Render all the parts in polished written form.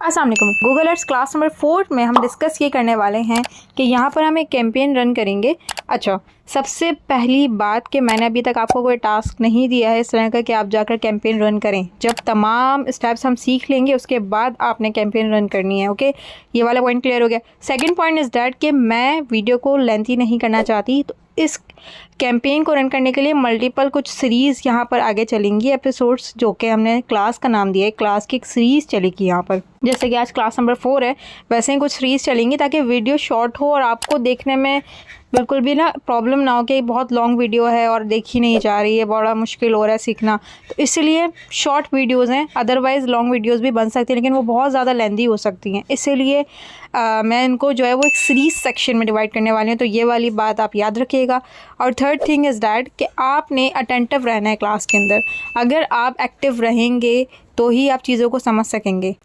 अस्सलाम वालेकुम। Google ads class number 4 में हम डिस्कस ये करने वाले हैं कि यहाँ पर हम एक कैंपेन रन करेंगे। अच्छा, सबसे पहली बात कि मैंने अभी तक आपको कोई टास्क नहीं दिया है इस तरह का कि आप जाकर कैंपेन रन करें। जब तमाम स्टेप्स हम सीख लेंगे उसके बाद आपने कैंपेन रन करनी है। ओके, ये वाला पॉइंट क्लियर हो गया। सेकंड पॉइंट इज़ डैट कि मैं वीडियो को लेंथी नहीं करना चाहती, तो इस कैंपेन को रन करने के लिए मल्टीपल कुछ सीरीज़ यहाँ पर आगे चलेंगी, एपिसोड्स, जो कि हमने क्लास का नाम दिया है। क्लास की एक सीरीज़ चलेगी यहाँ पर, जैसे कि आज क्लास नंबर 4 है, वैसे ही कुछ सीरीज़ चलेंगी ताकि वीडियो शॉर्ट हो और आपको देखने में बिल्कुल भी ना प्रॉब्लम ना हो कि बहुत लॉन्ग वीडियो है और देखी नहीं जा रही है, बड़ा मुश्किल हो रहा है सीखना। तो इसलिए शॉर्ट वीडियोज़ हैं, अदरवाइज़ लॉन्ग वीडियोज़ भी बन सकती हैं लेकिन वो बहुत ज़्यादा लेंदी हो सकती हैं। इसीलिए मैं इनको जो है वो एक सीरीज़ सेक्शन में डिवाइड करने वाली हूँ, तो ये वाली बात आप याद रखिएगा। और थर्ड थिंग इज़ डैट कि आपने अटेंटिव रहना है क्लास के अंदर। अगर आप एक्टिव रहेंगे तो ही आप चीज़ों को समझ सकेंगे।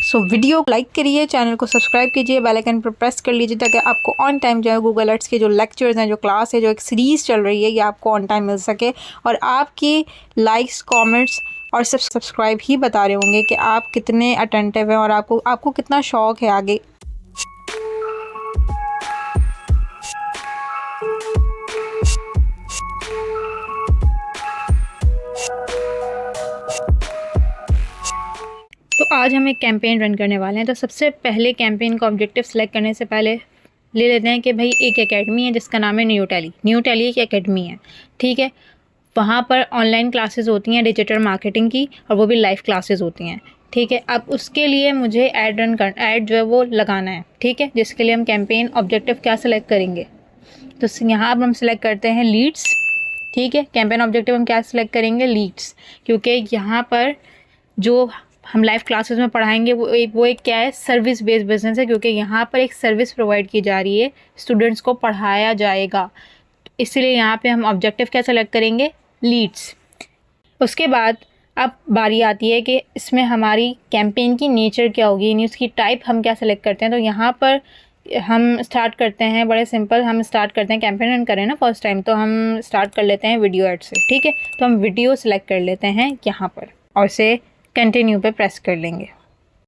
सो वीडियो को लाइक करिए, चैनल को सब्सक्राइब कीजिए, बेल आइकन पर प्रेस कर लीजिए ताकि आपको ऑन टाइम जो है गूगल एड्स के जो लेक्चर्स हैं, जो क्लास है, जो एक सीरीज़ चल रही है, ये आपको ऑन टाइम मिल सके। और आपकी लाइक्स, कमेंट्स और सब्सक्राइब ही बता रहे होंगे कि आप कितने अटेंटिव हैं और आपको कितना शौक़ है आगे। तो आज हम एक कैंपेन रन करने वाले हैं। तो सबसे पहले कैंपेन का ऑब्जेक्टिव सेलेक्ट करने से पहले ले लेते हैं कि भाई एक एकेडमी है जिसका नाम है न्यू टैली एक एकेडमी है, ठीक है। वहाँ पर ऑनलाइन क्लासेस होती हैं डिजिटल मार्केटिंग की, और वो भी लाइव क्लासेस होती हैं, ठीक है। अब उसके लिए मुझे ऐड जो है वो लगाना है, ठीक है, जिसके लिए हम कैंपेन ऑब्जेक्टिव क्या सेलेक्ट करेंगे। तो यहाँ पर हम सेलेक्ट करते हैं लीड्स, ठीक है। कैंपेन ऑब्जेक्टिव हम क्या सेलेक्ट करेंगे, लीड्स, क्योंकि यहाँ पर जो हम लाइव क्लासेस में पढ़ाएंगे वो एक क्या है, सर्विस बेस्ड बिजनेस है, क्योंकि यहाँ पर एक सर्विस प्रोवाइड की जा रही है, स्टूडेंट्स को पढ़ाया जाएगा। इसलिए यहाँ पे हम ऑब्जेक्टिव क्या सेलेक्ट करेंगे, लीड्स। उसके बाद अब बारी आती है कि इसमें हमारी कैंपेन की नेचर क्या होगी, यानी उसकी टाइप हम क्या सेलेक्ट करते हैं। तो यहाँ पर हम स्टार्ट करते हैं बड़े सिंपल, हम स्टार्ट करते हैं कैंपेन रन करें ना फर्स्ट टाइम, तो हम स्टार्ट कर लेते हैं वीडियो एड से, ठीक है। तो हम वीडियो सेलेक्ट कर लेते हैं यहाँ पर और से कंटिन्यू पे प्रेस कर लेंगे।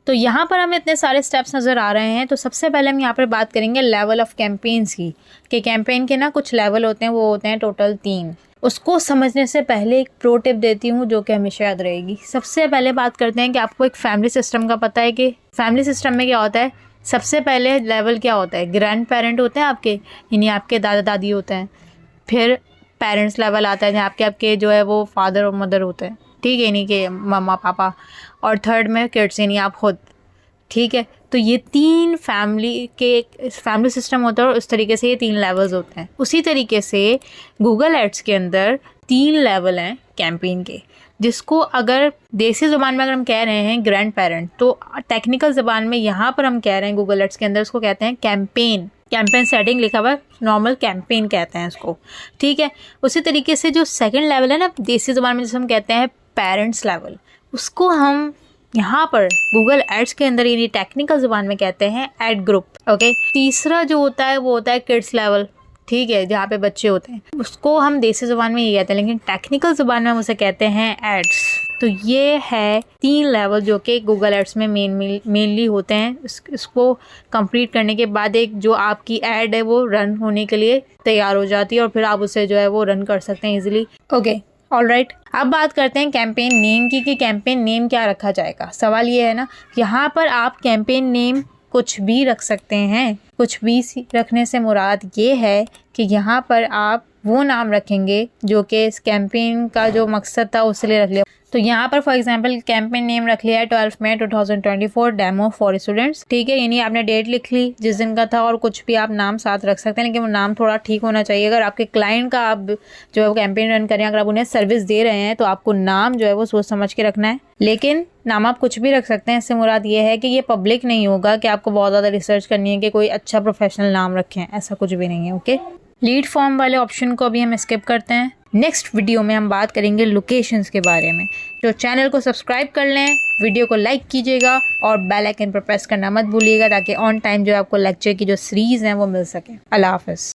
तो यहाँ पर हमें इतने सारे स्टेप्स नज़र आ रहे हैं। तो सबसे पहले हम यहाँ पर बात करेंगे लेवल ऑफ कैंपेन्स की, कि कैंपेन के ना कुछ लेवल होते हैं, वो होते हैं टोटल 3। उसको समझने से पहले एक प्रो टिप देती हूँ जो कि हमेशा याद रहेगी। सबसे पहले बात करते हैं कि आपको एक फैमिली सिस्टम का पता है कि फैमिली सिस्टम में क्या होता है। सबसे पहले लेवल क्या होता है, ग्रैंड पेरेंट होते हैं आपके, यानी आपके दादा दादी होते हैं। फिर पेरेंट्स लेवल आता है जहाँ आपके जो है वो फादर और मदर होते हैं, ठीक है, यानी कि मम्मा पापा। और थर्ड में किड्स, यानी आप खुद, ठीक है। तो ये 3 फैमिली सिस्टम होता है और उस तरीके से ये 3 लेवल्स होते हैं। उसी तरीके से गूगल एड्स के अंदर 3 लेवल हैं कैंपेन के, जिसको अगर देसी ज़ुबान में अगर हम कह रहे हैं ग्रैंड पेरेंट, तो टेक्निकल ज़ुबान में यहाँ पर हम कह रहे हैं गूगल एड्स के अंदर उसको कहते हैं कैंपेन सेटिंग लिखा हुआ है, नॉर्मल कैंपेन कहते हैं इसको, ठीक है। उसी तरीके से जो सेकंड लेवल है ना देसी ज़ुबान में, जिसे हम कहते हैं पेरेंट्स लेवल, उसको हम यहाँ पर गूगल एड्स के अंदर यानी टेक्निकल ज़ुबान में कहते हैं एड ग्रुप, ओके। तीसरा जो होता है वो होता है किड्स लेवल, ठीक है, जहाँ पे बच्चे होते हैं, उसको हम देसी ज़ुबान में ये कहते हैं, लेकिन टेक्निकल ज़ुबान में हम उसे कहते हैं एड्स। तो ये है 3 लेवल जो कि गूगल एड्स में मेनली होते हैं। इसको कंप्लीट करने के बाद एक जो आपकी एड है वो रन होने के लिए तैयार हो जाती है और फिर आप उसे जो है वो रन कर सकते हैं ईजिली, ओके, ऑलराइट। अब बात करते हैं कैंपेन नेम की, कि कैंपेन नेम क्या रखा जाएगा। सवाल ये है ना, यहाँ पर आप कैंपेन नेम कुछ भी रख सकते हैं। कुछ भी रखने से मुराद ये है कि यहाँ पर आप वो नाम रखेंगे जो कि इस कैंपेन का जो मकसद था उसके रख लिया। तो यहाँ पर फॉर एग्जांपल कैंपेन नेम रख लिया है 12 मई 2024 डेमो फॉर स्टूडेंट्स, ठीक है, यानी आपने डेट लिख ली जिस दिन का था, और कुछ भी आप नाम साथ रख सकते हैं, लेकिन वो नाम थोड़ा ठीक होना चाहिए। अगर आपके क्लाइंट का आप जो है वो कैंपेन रन करें, अगर आप उन्हें सर्विस दे रहे हैं, तो आपको नाम जो है वो सोच समझ के रखना है। लेकिन नाम आप कुछ भी रख सकते हैं, इससे मुराद ये है कि ये पब्लिक नहीं होगा कि आपको बहुत ज़्यादा रिसर्च करनी है कि कोई अच्छा प्रोफेशनल नाम रखें, ऐसा कुछ भी नहीं है, ओके। लीड फॉर्म वाले ऑप्शन को भी हम स्किप करते हैं। नेक्स्ट वीडियो में हम बात करेंगे लोकेशंस के बारे में। तो चैनल को सब्सक्राइब कर लें, वीडियो को लाइक कीजिएगा और बेल आइकन पर प्रेस करना मत भूलिएगा ताकि ऑन टाइम जो आपको लेक्चर की जो सीरीज़ हैं वो मिल सके। अल्लाह हाफ़िज़।